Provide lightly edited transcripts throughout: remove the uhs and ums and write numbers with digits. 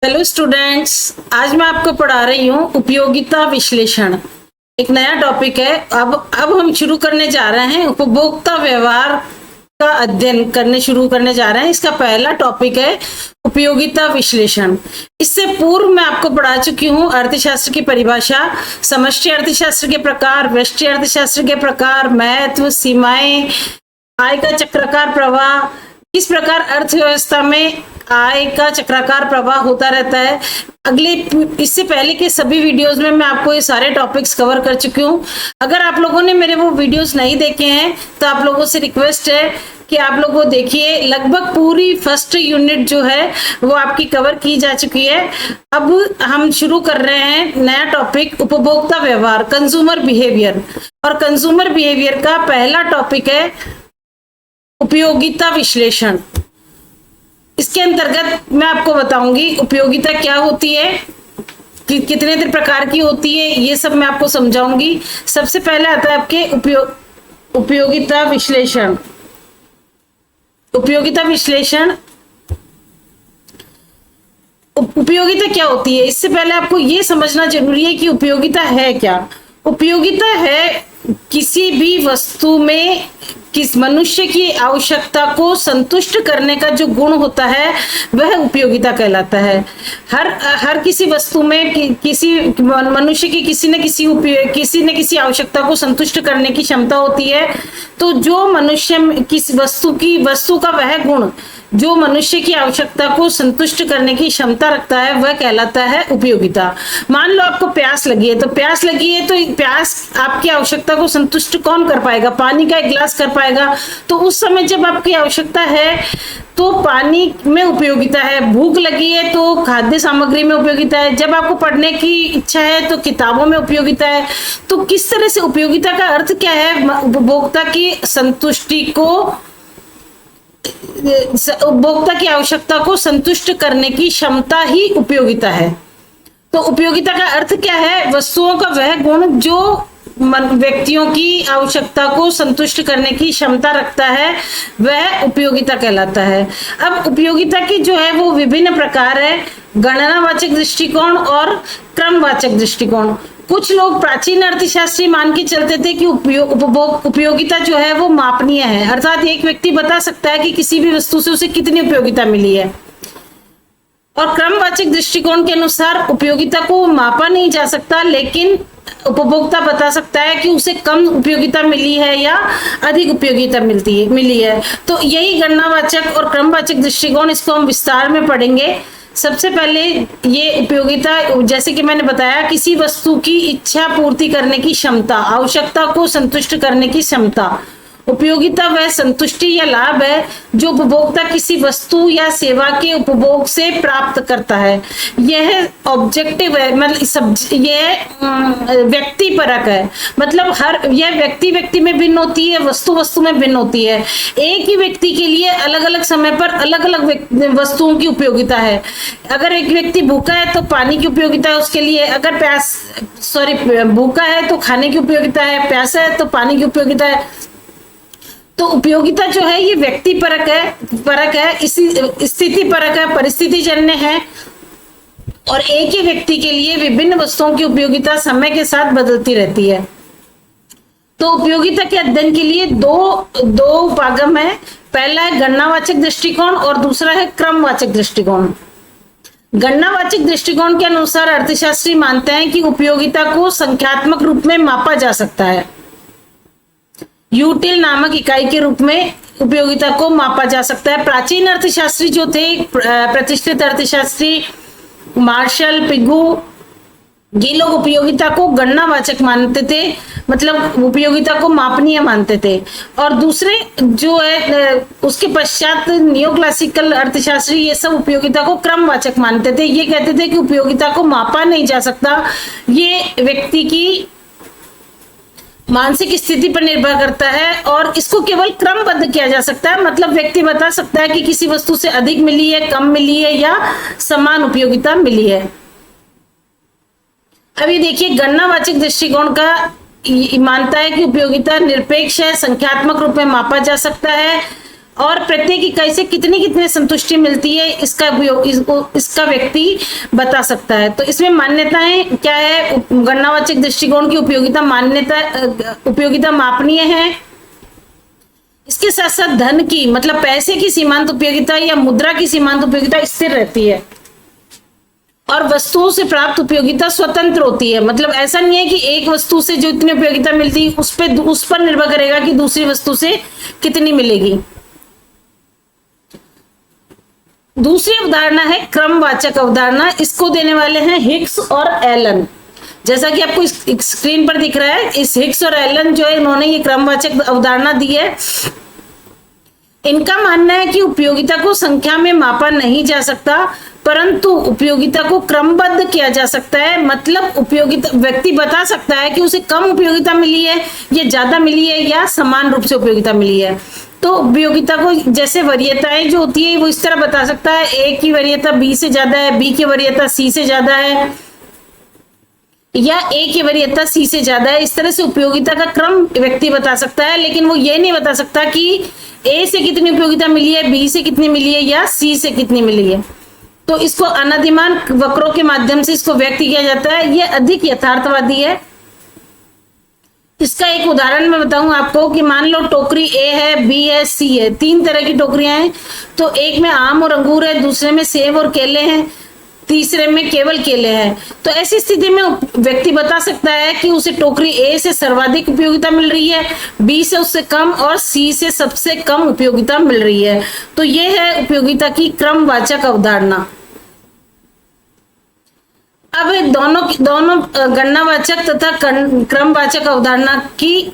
Hello students, आज मैं आपको पढ़ा रही हूँ उपयोगिता विश्लेषण। एक नया टॉपिक है। अब हम शुरू करने जा रहे हैं, उपभोक्ता व्यवहार का अध्ययन शुरू करने जा रहे हैं। इसका पहला टॉपिक है उपयोगिता विश्लेषण। इससे पूर्व मैं आपको पढ़ा चुकी हूँ अर्थशास्त्र की परिभाषा, समष्टि अर्थशास्त्र के प्रकार, व्यष्टि अर्थशास्त्र के प्रकार, महत्व, सीमाएं, आय का चक्राकार प्रवाह, किस प्रकार अर्थव्यवस्था में आय का चक्राकार प्रवाह होता रहता है। इससे पहले के सभी वीडियोस में मैं आपको ये सारे टॉपिक्स कवर कर चुकी हूँ। अगर आप लोगों ने मेरे वो वीडियोस नहीं देखे हैं तो आप लोगों से रिक्वेस्ट है कि आप लोग वो देखिए। लगभग पूरी फर्स्ट यूनिट जो है वो आपकी कवर की जा चुकी है। अब हम शुरू कर रहे हैं नया टॉपिक, उपभोक्ता व्यवहार, कंज्यूमर बिहेवियर। और कंज्यूमर बिहेवियर का पहला टॉपिक है उपयोगिता विश्लेषण। इसके अंतर्गत मैं आपको बताऊंगी उपयोगिता क्या होती है, कितने प्रकार की होती है, ये सब मैं आपको समझाऊंगी। सबसे पहले आता है आपके उपयोगिता विश्लेषण। उपयोगिता विश्लेषण, उपयोगिता क्या होती है, इससे पहले आपको ये समझना जरूरी है कि उपयोगिता है क्या। उपयोगिता है किसी भी वस्तु में किस मनुष्य की आवश्यकता को संतुष्ट करने का जो गुण होता है वह उपयोगिता कहलाता है। हर किसी वस्तु में किसी मनुष्य की किसी न किसी आवश्यकता को संतुष्ट करने की क्षमता होती है। तो जो मनुष्य किस वस्तु का वह गुण जो मनुष्य की आवश्यकता को संतुष्ट करने की क्षमता रखता है वह कहलाता है उपयोगिता। मान लो आपको प्यास लगी है, तो प्यास आपकी आवश्यकता को संतुष्ट कौन कर पाएगा? पानी का एक गिलास कर पाएगा। तो उस समय जब आपकी आवश्यकता है तो पानी में उपयोगिता है। भूख लगी है तो खाद्य सामग्री में उपयोगिता है। जब आपको पढ़ने की इच्छा है तो किताबों में उपयोगिता है। तो किस तरह से उपयोगिता का अर्थ क्या है? उपभोक्ता की संतुष्टि को, उपभोक्ता की आवश्यकता को संतुष्ट करने की क्षमता ही उपयोगिता है। तो उपयोगिता का अर्थ क्या है? वस्तुओं का वह गुण जो व्यक्तियों की आवश्यकता को संतुष्ट करने की क्षमता रखता है वह उपयोगिता कहलाता है। अब उपयोगिता की जो है वो विभिन्न प्रकार है, गणनावाचक दृष्टिकोण और क्रमवाचक दृष्टिकोण। कुछ लोग प्राचीन अर्थशास्त्री मान के चलते थे कि उपयोगिता जो है वो मापनीय है, अर्थात एक व्यक्ति बता सकता है कि किसी भी वस्तु से उसे कितनी उपयोगिता मिली है। और क्रमवाचक दृष्टिकोण के अनुसार उपयोगिता को मापा नहीं जा सकता, लेकिन उपभोक्ता बता सकता है कि उसे कम उपयोगिता मिली है या अधिक उपयोगिता मिली है। तो यही गणनावाचक और क्रमवाचक दृष्टिकोण, इसको हम विस्तार में पढ़ेंगे। सबसे पहले ये उपयोगिता, जैसे कि मैंने बताया, किसी वस्तु की इच्छा पूर्ति करने की क्षमता, आवश्यकता को संतुष्ट करने की क्षमता। उपयोगिता वह संतुष्टि या लाभ है जो उपभोक्ता किसी वस्तु या सेवा के उपभोग से प्राप्त करता है। यह ऑब्जेक्टिव है, मतलब यह व्यक्ति परक है। मतलब यह व्यक्ति में भिन्न होती है, वस्तु में भिन्न होती है। एक ही व्यक्ति के लिए अलग अलग समय पर अलग अलग वस्तुओं की उपयोगिता है। अगर एक व्यक्ति भूखा है तो पानी की उपयोगिता है उसके लिए, अगर भूखा है तो खाने की उपयोगिता है, प्यासा है तो पानी की उपयोगिता है। तो उपयोगिता जो है ये व्यक्ति परक है, इसी स्थिति परक है, परिस्थिति जन्य है। और एक ही व्यक्ति के लिए विभिन्न वस्तुओं की उपयोगिता समय के साथ बदलती रहती है। तो उपयोगिता के अध्ययन के लिए दो उपागम है। पहला है गणनावाचक दृष्टिकोण और दूसरा है क्रमवाचक दृष्टिकोण। गणनावाचक दृष्टिकोण के अनुसार अर्थशास्त्री मानते हैं कि उपयोगिता को संख्यात्मक रूप में मापा जा सकता है। यूटिल नामक इकाई के रूप में उपयोगिता को मापा जा सकता है। प्राचीन अर्थशास्त्री जो थे, प्रतिष्ठित अर्थशास्त्री मार्शल, पिगू, ये लोग उपयोगिता को गणनावाचक मानते थे, मतलब उपयोगिता को मापनीय मानते थे। और दूसरे जो है उसके पश्चात नियो क्लासिकल अर्थशास्त्री ये सब उपयोगिता को क्रमवाचक मानते थे। ये कहते थे कि उपयोगिता को मापा नहीं जा सकता, ये व्यक्ति की मानसिक स्थिति पर निर्भर करता है और इसको केवल क्रमबद्ध किया जा सकता है। मतलब व्यक्ति बता सकता है कि किसी वस्तु से अधिक मिली है, कम मिली है या समान उपयोगिता मिली है। अभी देखिए, गणनावाचक दृष्टिकोण का मानता है कि उपयोगिता निरपेक्ष है, संख्यात्मक रूप में मापा जा सकता है और प्रत्येक इकाई से कितनी कितनी संतुष्टि मिलती है, इसका उपयोग इसका व्यक्ति बता सकता है। तो इसमें मान्यताएं क्या है, गणनावाचक दृष्टिकोण की उपयोगिता मापनीय है। इसके साथ साथ धन की मतलब पैसे की सीमांत उपयोगिता या मुद्रा की सीमांत उपयोगिता स्थिर रहती है और वस्तुओं से प्राप्त उपयोगिता स्वतंत्र होती है। मतलब ऐसा नहीं है कि एक वस्तु से जो इतनी उपयोगिता मिलती है उस पर निर्भर करेगा कि दूसरी वस्तु से कितनी मिलेगी। दूसरी अवधारणा है क्रमवाचक अवधारणा। इसको देने वाले हैं हिग्स और एलन। जैसा कि आपको इस स्क्रीन पर दिख रहा है, इस हिग्स और एलन जो है इन्होंने ये क्रमवाचक अवधारणा दी है। इनका मानना है कि उपयोगिता को संख्या में मापा नहीं जा सकता, परंतु उपयोगिता को क्रमबद्ध किया जा सकता है। मतलब उपयोगिता व्यक्ति बता सकता है कि उसे कम उपयोगिता मिली है या ज्यादा मिली है या समान रूप से उपयोगिता मिली है। तो उपयोगिता को जैसे वरीयताएं जो होती है वो इस तरह बता सकता है, ए की वरीयता बी से ज्यादा है, बी की वरीयता सी से ज्यादा है या ए की वरीयता सी से ज्यादा है। इस तरह से उपयोगिता का क्रम व्यक्ति बता सकता है, लेकिन वो ये नहीं बता सकता कि ए से कितनी उपयोगिता मिली है, बी से कितनी मिली है या सी से कितनी मिली है। तो इसको अनादिमान वक्रों के माध्यम से इसको व्यक्त किया जाता है। यह अधिक यथार्थवादी है। इसका एक उदाहरण मैं बताऊं आपको कि मान लो टोकरी ए है, बी है, सी है, तीन तरह की टोकरियां हैं। तो एक में आम और अंगूर है, दूसरे में सेब और केले हैं, तीसरे में केवल केले हैं। तो ऐसी स्थिति में व्यक्ति बता सकता है कि उसे टोकरी ए से सर्वाधिक उपयोगिता मिल रही है, बी से उससे कम और सी से सबसे कम उपयोगिता मिल रही है। तो यह है उपयोगिता की क्रमवाचक अवधारणा। अब दोनों गणनावाचक तथा क्रमवाचक अवधारणा की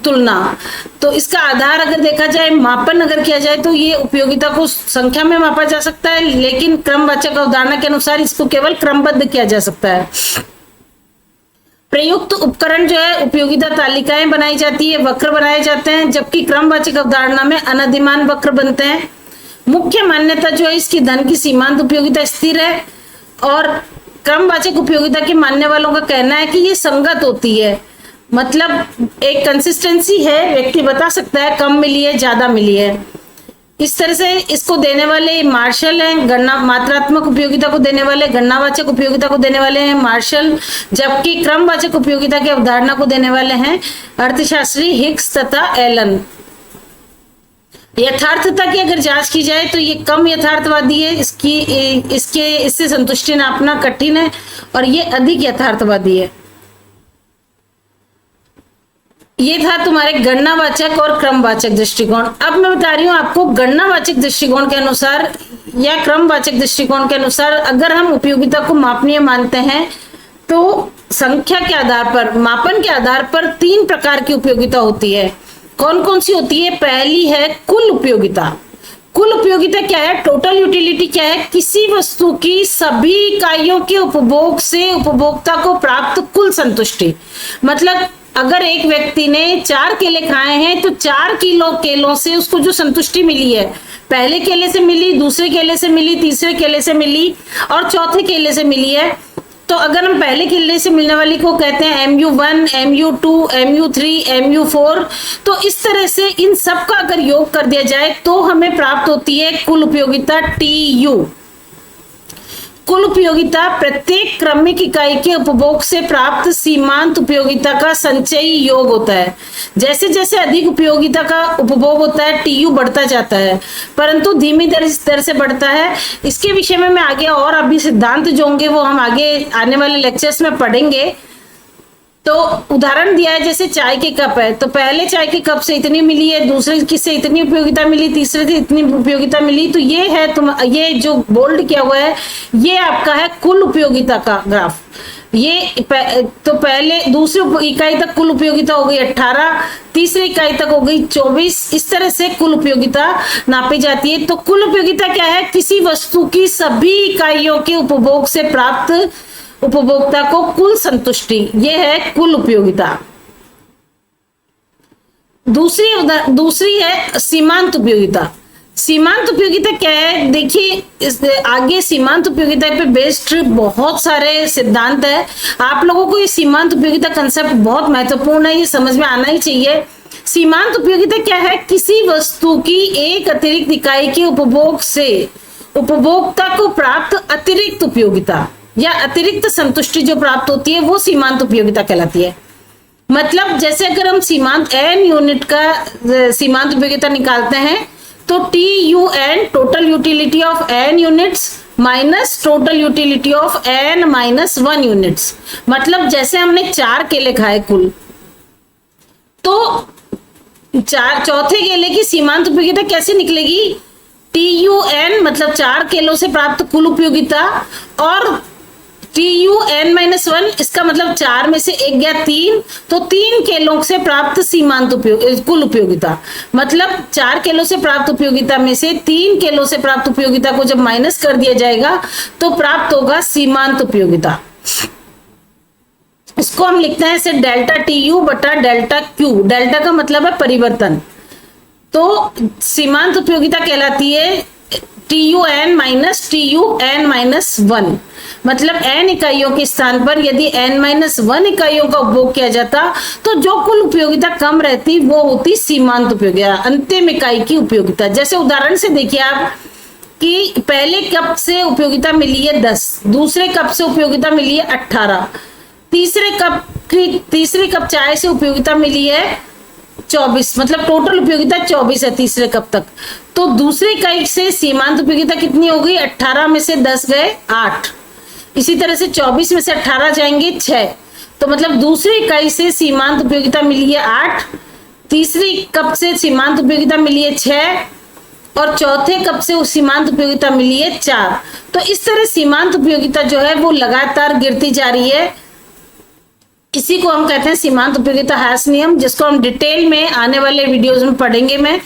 तुलना। तो इसका आधार अगर देखा जाए, मापन अगर किया जाए तो ये उपयोगिता को संख्या में मापा जा सकता है, लेकिन क्रमवाचक अवधारणा के अनुसार इसको केवल क्रमबद्ध किया जा सकता है। प्रयुक्त उपकरण जो है उपयोगिता तालिकाएं बनाई जाती है, वक्र बनाए जाते हैं, जबकि क्रमवाचक अवधारणा में अनादिमान वक्र बनते हैं। मुख्य मान्यता जो है इसकी धन की सीमांत उपयोगिता स्थिर है और क्रमवाचक उपयोगिता के मानने वालों का कहना है कि ये संगत होती है। मतलब एक कंसिस्टेंसी है, व्यक्ति बता सकता है कम मिली है ज्यादा मिली है। इस तरह से इसको देने वाले मार्शल हैं, गणना मात्रात्मक उपयोगिता को देने वाले, गणनावाचक उपयोगिता को देने वाले हैं मार्शल, जबकि क्रमवाचक उपयोगिता की अवधारणा को देने वाले हैं अर्थशास्त्री हिग्स तथा एलन। यथार्थता की अगर जांच की जाए तो ये कम यथार्थवादी है, इससे संतुष्टि नापना कठिन है और ये अधिक यथार्थवादी है। ये था तुम्हारे गणनावाचक और क्रमवाचक दृष्टिकोण। अब मैं बता रही हूं आपको गणनावाचक दृष्टिकोण के अनुसार या क्रमवाचक दृष्टिकोण के अनुसार अगर हम उपयोगिता को मापनीय मानते हैं तो संख्या के आधार पर, मापन के आधार पर तीन प्रकार की उपयोगिता होती है। कौन कौन सी होती है? पहली है कुल उपयोगिता। कुल उपयोगिता क्या है? टोटल यूटिलिटी क्या है? किसी वस्तु की सभी इकाइयों के उपभोग से उपभोक्ता को प्राप्त कुल संतुष्टि। मतलब अगर एक व्यक्ति ने 4 केले खाए हैं तो 4 किलो केलों से उसको जो संतुष्टि मिली है, पहले केले से मिली, दूसरे केले से मिली, तीसरे केले से मिली और चौथे केले से मिली है। तो अगर हम पहले केले से मिलने वाली को कहते हैं MU1, MU2, MU3, MU4, तो इस तरह से इन सब का अगर योग कर दिया जाए तो हमें प्राप्त होती है कुल उपयोगिता TU। कुल उपयोगिता प्रत्येक क्रमिक इकाई के उपभोग से प्राप्त सीमांत उपयोगिता का संचयी योग होता है। जैसे जैसे अधिक उपयोगिता का उपभोग होता है TU बढ़ता जाता है, परंतु धीमी दर से बढ़ता है। इसके विषय में मैं आगे और अभी सिद्धांत जो होंगे वो हम आगे आने वाले लेक्चर्स में पढ़ेंगे। तो उदाहरण दिया है जैसे चाय के कप है, तो पहले चाय के कप से इतनी मिली है, दूसरे किससे इतनी उपयोगिता मिली, तीसरे से इतनी उपयोगिता मिली। तो ये है ये जो बोल्ड किया हुआ है ये आपका है कुल उपयोगिता का ग्राफ। ये तो पहले दूसरी इकाई तक कुल उपयोगिता हो गई 18, तीसरी इकाई तक हो गई 24। इस तरह से कुल उपयोगिता नापी जाती है। तो कुल उपयोगिता क्या है? किसी वस्तु की सभी इकाइयों के उपभोग से प्राप्त उपभोक्ता को कुल संतुष्टि, यह है कुल उपयोगिता। दूसरी है सीमांत उपयोगिता। सीमांत उपयोगिता क्या है? देखिए आगे सीमांत उपयोगिता पे बेस्ड बहुत सारे सिद्धांत है। आप लोगों को ये सीमांत उपयोगिता कंसेप्ट बहुत महत्वपूर्ण है, ये समझ में आना ही चाहिए। सीमांत उपयोगिता क्या है? किसी वस्तु की एक अतिरिक्त इकाई के उपभोग से उपभोक्ता को प्राप्त अतिरिक्त उपयोगिता या अतिरिक्त संतुष्टि जो प्राप्त होती है वो सीमांत उपयोगिता कहलाती है। मतलब जैसे अगर हम सीमांत n यूनिट का सीमांत उपयोगिता निकालते हैं तो TUN total utility of n units minus total utility of n minus 1 units. मतलब जैसे हमने 4 केले खाए कुल, तो चौथे केले की सीमांत उपयोगिता कैसे निकलेगी? TUN मतलब 4 केलों से प्राप्त कुल उपयोगिता और TUN-1 इसका मतलब 4 में से 1 गया 3, तो 3 केलों से प्राप्त सीमांत कुल उपयोगिता। मतलब 4 केलों से प्राप्त उपयोगिता में से 3 केलों से प्राप्त उपयोगिता को जब माइनस कर दिया जाएगा तो प्राप्त होगा सीमांत उपयोगिता। इसको हम लिखते हैं ऐसे डेल्टा TU बटा डेल्टा Q। डेल्टा का मतलब है परिवर्तन, तो सीमांत उपयोगिता कहलाती है TUN माइनस TUN-1। मतलब n इकाइयों के स्थान पर यदि n-1 इकाइयों का उपभोग किया जाता तो जो कुल उपयोगिता कम रहती वो होती सीमांत उपयोगिता, अंतिम इकाई की उपयोगिता। जैसे उदाहरण से देखिए आप कि पहले कप से उपयोगिता मिली है 10, दूसरे कप से उपयोगिता मिली है 18, तीसरे कप चाय से उपयोगिता मिली है 24, मतलब टोटल उपयोगिता 24 है तीसरे कप तक। तो दूसरी इकाई से सीमांत उपयोगिता कितनी हो गई? 18 में से 10 गए 8, इसी तरह से 24 में से 18 जाएंगे 6, तो मतलब दूसरी इकाई से सीमांत उपयोगिता मिली है 8, तीसरी कप से सीमांत उपयोगिता मिली है 6 और चौथे कप से सीमांत उपयोगिता मिली है 4। तो इस तरह सीमांत उपयोगिता जो है वो लगातार गिरती जा रही है। इसी को हम कहते हैं सीमांत उपयोगिता ह्रास नियम, जिसको हम डिटेल में आने वाले वीडियोज में पढ़ेंगे, मैं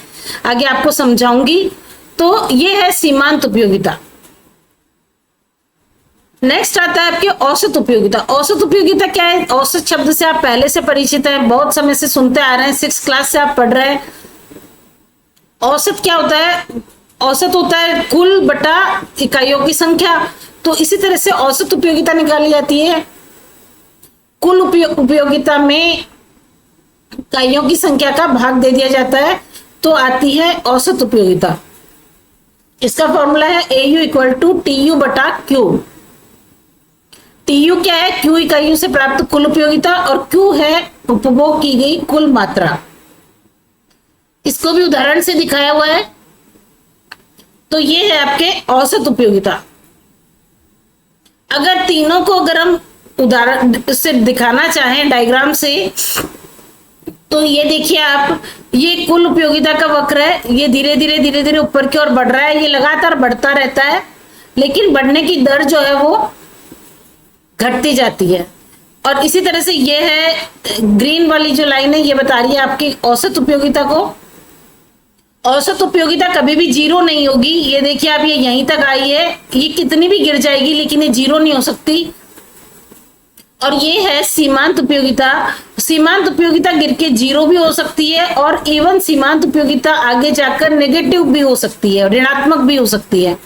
आगे आपको समझाऊंगी। तो ये है सीमांत उपयोगिता। नेक्स्ट आता है आपके औसत उपयोगिता। औसत उपयोगिता क्या है? औसत शब्द से आप पहले से परिचित हैं, बहुत समय से सुनते आ रहे हैं, 6th क्लास से आप पढ़ रहे हैं। औसत क्या होता है? औसत होता है कुल बटा इकाइयों की संख्या। तो इसी तरह से औसत उपयोगिता निकाली जाती है। कुल उपयोगिता में इकाइयों की संख्या का भाग दे दिया जाता है तो आती है औसत उपयोगिता। इसका फॉर्मूला है AU इक्वल टू TU बटा Q। TU क्या है? Q इकाइयों से प्राप्त कुल उपयोगिता और Q है उपभोग की गई कुल मात्रा। इसको भी उदाहरण से दिखाया हुआ है। तो ये है आपके औसत उपयोगिता। अगर तीनों को अगर हम उदाहरण से दिखाना चाहें डायग्राम से, तो ये देखिए आप, ये कुल उपयोगिता का वक्र है, ये धीरे धीरे ऊपर की ओर बढ़ रहा है, ये लगातार बढ़ता रहता है, लेकिन बढ़ने की दर जो है वो घटती जाती है। और इसी तरह से ये है ग्रीन वाली जो लाइन है, ये बता रही है आपकी औसत उपयोगिता को। औसत उपयोगिता कभी भी 0 नहीं होगी। ये देखिए आप, ये यहीं तक आई है, ये कितनी भी गिर जाएगी लेकिन ये 0 नहीं हो सकती। और ये है सीमांत उपयोगिता। सीमांत उपयोगिता गिर के 0 भी हो सकती है और इवन सीमांत उपयोगिता आगे जाकर नेगेटिव भी हो सकती है, ऋणात्मक भी हो सकती है।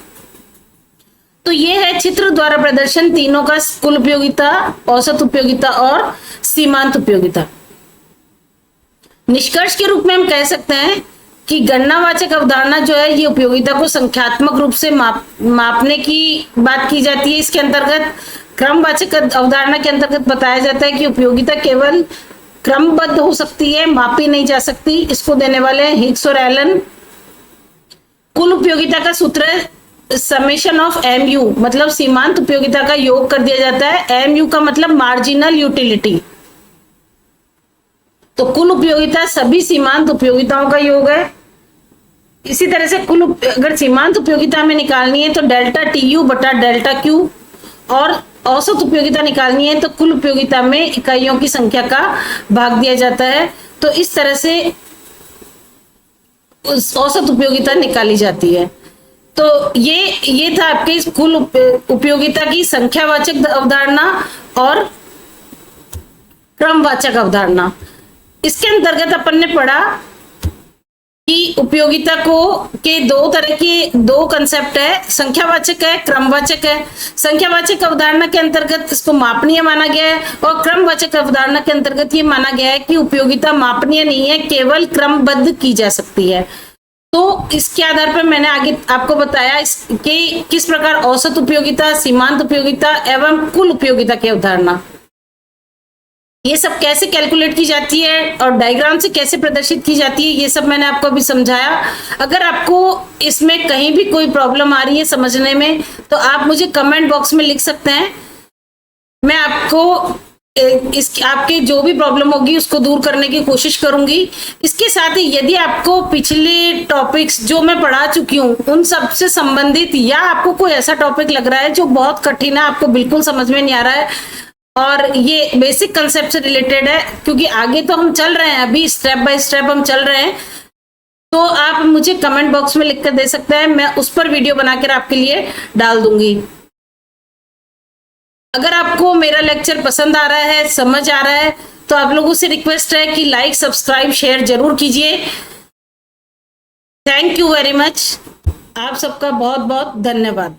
तो ये है चित्र द्वारा प्रदर्शन तीनों का, कुल उपयोगिता, औसत उपयोगिता और सीमांत उपयोगिता। निष्कर्ष के रूप में हम कह सकते हैं कि गणनावाचक अवधारणा जो है ये उपयोगिता को संख्यात्मक रूप से मापने की बात की जाती है। इसके अंतर्गत क्रमवाचक अवधारणा के अंतर्गत बताया जाता है कि उपयोगिता केवल क्रमबद्ध हो सकती है, मापी नहीं जा सकती। इसको देने वाले हैं हिग्स और एलन। कुल उपयोगिता का सूत्र है समेशन ऑफ MU, मतलब सीमांत उपयोगिता का योग कर दिया जाता है। MU का मतलब मार्जिनल यूटिलिटी। तो कुल उपयोगिता सभी सीमांत उपयोगिताओं का योग है। इसी तरह से कुल अगर सीमांत उपयोगिता हमें निकालनी है तो डेल्टा TU बटा डेल्टा Q, और औसत उपयोगिता निकालनी है तो कुल उपयोगिता में इकाइयों की संख्या का भाग दिया जाता है। तो इस तरह से उस औसत उपयोगिता निकाली जाती है। तो ये था आपके इस कुल उपयोगिता की संख्यावाचक अवधारणा और क्रमवाचक अवधारणा। इसके अंतर्गत अपन ने पढ़ा कि उपयोगिता को के दो तरह के दो कंसेप्ट है, संख्यावाचक है, क्रमवाचक है। संख्यावाचक अवधारणा के अंतर्गत इसको मापनीय माना गया है और क्रमवाचक अवधारणा के अंतर्गत ये माना गया है कि उपयोगिता मापनीय नहीं है, केवल क्रमबद्ध की जा सकती है। तो इसके आधार पर मैंने आगे आपको बताया कि किस प्रकार औसत उपयोगिता, सीमांत उपयोगिता एवं कुल उपयोगिता की अवधारणा, ये सब कैसे कैलकुलेट की जाती है और डायग्राम से कैसे प्रदर्शित की जाती है, ये सब मैंने आपको अभी समझाया। अगर आपको इसमें कहीं भी कोई प्रॉब्लम आ रही है समझने में, तो आप मुझे कमेंट बॉक्स में लिख सकते हैं। मैं आपको आपके जो भी प्रॉब्लम होगी उसको दूर करने की कोशिश करूंगी। इसके साथ ही यदि आपको पिछले टॉपिक्स जो मैं पढ़ा चुकी हूँ उन सब से संबंधित, या आपको कोई ऐसा टॉपिक लग रहा है जो बहुत कठिन है, आपको बिल्कुल समझ में नहीं आ रहा है और ये बेसिक कंसेप्ट से रिलेटेड है, क्योंकि आगे तो हम चल रहे हैं, अभी स्टेप बाय स्टेप हम चल रहे हैं, तो आप मुझे कमेंट बॉक्स में लिखकर दे सकते हैं, मैं उस पर वीडियो बनाकर आपके लिए डाल दूंगी। अगर आपको मेरा लेक्चर पसंद आ रहा है, समझ आ रहा है, तो आप लोगों से रिक्वेस्ट है कि लाइक, सब्सक्राइब, शेयर जरूर कीजिए। Thank you very much. आप सबका बहुत बहुत धन्यवाद।